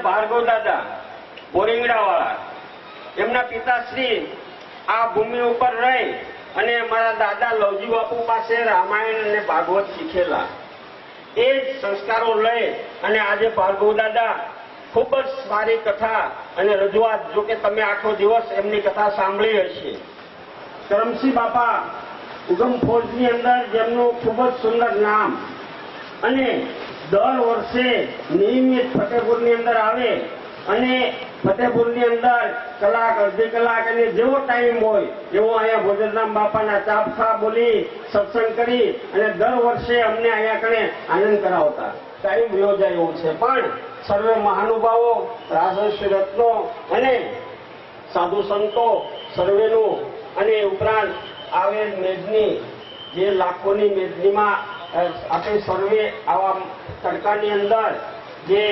ભાર્ગવ દાદા બોરિંગડાવાળા, એમના પિતાશ્રી આ ભૂમિ ઉપર રહી અને મારા દાદા લવજી બાપુ પાસે રામાયણ અને ભાગવત શીખેલા. એ જ સંસ્કારો લઈ અને આજે ભાર્ગવ દાદા ખૂબ જ સારી કથા અને રજૂઆત, જો કે તમે આખો દિવસ એમની કથા સાંભળી હશે. કરમસિંહ બાપા ઉગમ ફોજની અંદર જેમનું ખૂબ જ સુંદર નામ, અને દર વર્ષે નિયમિત ફતેપુરની અંદર આવે અને ફતેપુરની અંદર કલાક અડધી કલાક અને જેવો ટાઈમ હોય એવો અહીંયા ભોજરામ બાપાના ચાપખા બોલી સત્સંગ કરી અને દર વર્ષે અમને અહીંયા કણે આનંદ કરાવતા. ટાઈમ યોજાય એવું છે, પણ સર્વે મહાનુભાવો, રાજર્ષિ રત્નો અને સાધુ સંતો સર્વેનું, અને ઉપરાંત આવેલ મેદની, જે લાખોની મેદનીમાં આપણે સર્વે આવા તડકાની અંદર જે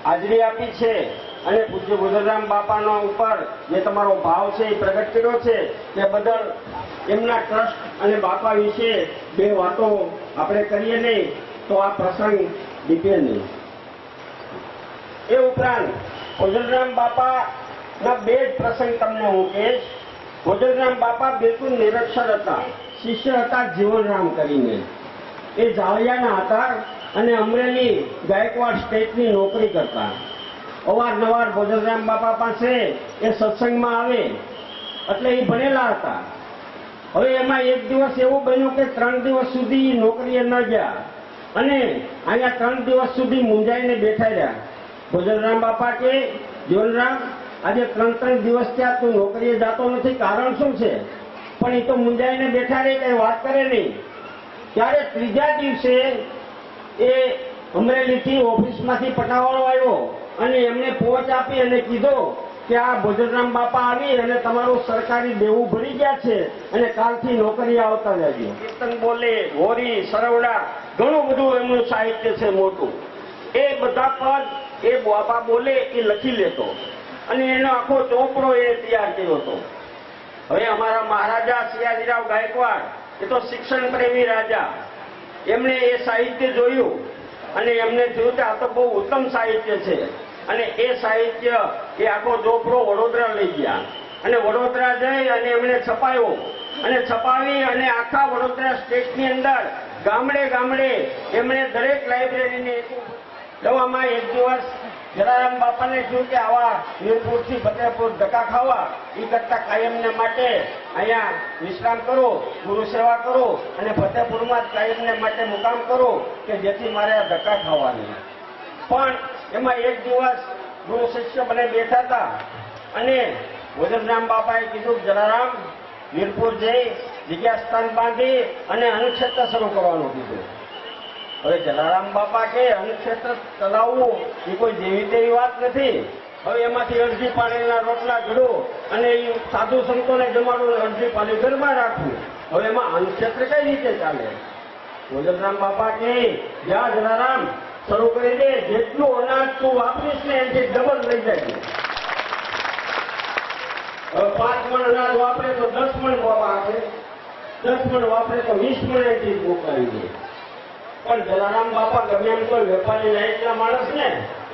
હાજરી આપી છે અને પૂજ્ય ભોજરામ બાપાનો ઉપર જે તમારો ભાવ છે એ પ્રગટ કર્યો છે, તે બદલ એમના ટ્રસ્ટ અને બાપા વિશે બે વાતો આપણે કરીએ નહીં તો આ પ્રસંગ દીપે નહીં. એ ઉપરાંત ભોજરામ બાપાના બે જ પ્રસંગ તમને હું કહીશ. ભોજરામ બાપા બિલકુલ નિરક્ષર હતા, શિષ્ય હતા જીવનરામ કરીને. એ જાળિયાના હતા અને અમરેલી ગાયકવાડ સ્ટેટની નોકરી કરતા. અવારનવાર ભોજરામ બાપા પાસે એ સત્સંગમાં આવે એટલે એ ભણેલા હતા. હવે એમાં એક દિવસ એવું બન્યું કે 3 દિવસ સુધી નોકરીએ ન ગયા અને અહીંયા 3 દિવસ સુધી મૂંઝાઈને બેઠા રહ્યા. ભોજરામ બાપા કે જીવનરામ, આજે 3 દિવસ ત્યાં તું નોકરીએ જતો નથી, કારણ શું છે? પણ એ તો મૂંઝાઈને બેઠા રહે, કઈ વાત કરે નહીં. ત્યારે ત્રીજા દિવસે એ અમરેલીથી ઓફિસમાંથી પટાવાળો આવ્યો અને એમને પહોંચ આપી અને કીધો કે આ ભોજરામ બાપા આવી અને તમારું સરકારી દેવું ભરી ગયા છે અને કાલથી નોકરી આવતા જજો. કીર્તન બોલે, હોરી, સરવડા, ઘણું બધું એમનું સાહિત્ય છે મોટું. એ બધા પદ એ બાપા બોલે એ લખી લેતો અને એનો આખો ચોપડો એ તૈયાર કર્યો હતો. હવે અમારા મહારાજા સિયાજીરાવ ગાયકવાડ એ તો શિક્ષણ પ્રેમી રાજા, એમણે એ સાહિત્ય જોયું અને એમને જોયું કે આ તો બહુ ઉત્તમ સાહિત્ય છે અને એ સાહિત્ય એ આખો ચોપડો વડોદરા લઈ ગયા અને વડોદરા જઈ અને એમણે છપાયો અને છપાવી અને આખા વડોદરા સ્ટેટની અંદર ગામડે ગામડે એમણે દરેક લાઇબ્રેરીને દવામાં એક દિવસ જલારામ બાપાને જોયું કે આવા વીરપુરથી ફતેપુર ધક્કા ખાવા એ કરતા કાયમને માટે અહીંયા વિશ્રામ કરો, ગુરુ સેવા કરો અને ફતેપુરમાં જ કાયમને માટે મુકામ કરો કે જેથી મારે આ ધક્કા ખાવા નહીં. પણ એમાં એક દિવસ ગુરુ શિષ્ય બને બેઠા હતા અને ભોજરામ બાપાએ કીધું જલારામ વીરપુર જઈ જગ્યા સ્થાન બાંધી અને અનુક્ષેત્ર શરૂ કરવાનું કીધું. હવે જલારામ બાપા કે અનુક્ષેત્ર ચલાવવું એ કોઈ જેવી તેવી વાત નથી. હવે એમાંથી અરજી પાણીના રોટલા ઘડો અને એ સાધુ સંતોને જમાડું, અરજી પાણી ઘરમાં રાખવું. હવે એમાં અનુક્ષેત્ર કઈ રીતે ચાલે? ભોજરામ બાપા કે જ્યાં જલારામ શરૂ કરી દે, જેટલું અનાજ તું વાપરીશ ને એનાથી ડબલ લઈ જાય. હવે 5 મણ અનાજ વાપરે તો 10 મણ બાપા આપે, 10 મણ વાપરે તો 20 મણ એથી મોકલાવી દે. પણ જલારામ બાપા ગમે એમ કોઈ વેપારી લાયકના માણસ ને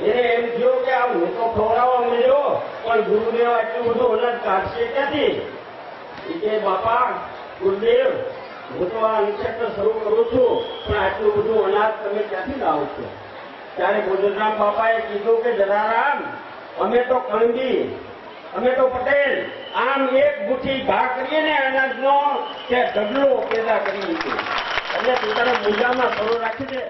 એને એમ થયું કે આ હું તો ખવડાવવા મળ્યો પણ ગુરુદેવ આટલું બધું અનાજ કાઢશે ક્યાંથી? એ કે બાપા ગુરુદેવ, હું તો આ અનુક્ષેત્ર શરૂ કરું છું પણ આટલું બધું અનાજ તમે ક્યાંથી લાવો છો? ત્યારે ભોજરામ બાપાએ કીધું કે જલારામ, અમે તો કણબી, અમે તો પટેલ, આમ એક મુઠ્ઠી ઘા કરીએ ને અનાજનો તે ઢગલો પેદા કરીએ છીએ. એટલે તું તારા મૂલ્યામાં થોડું રાખી દે.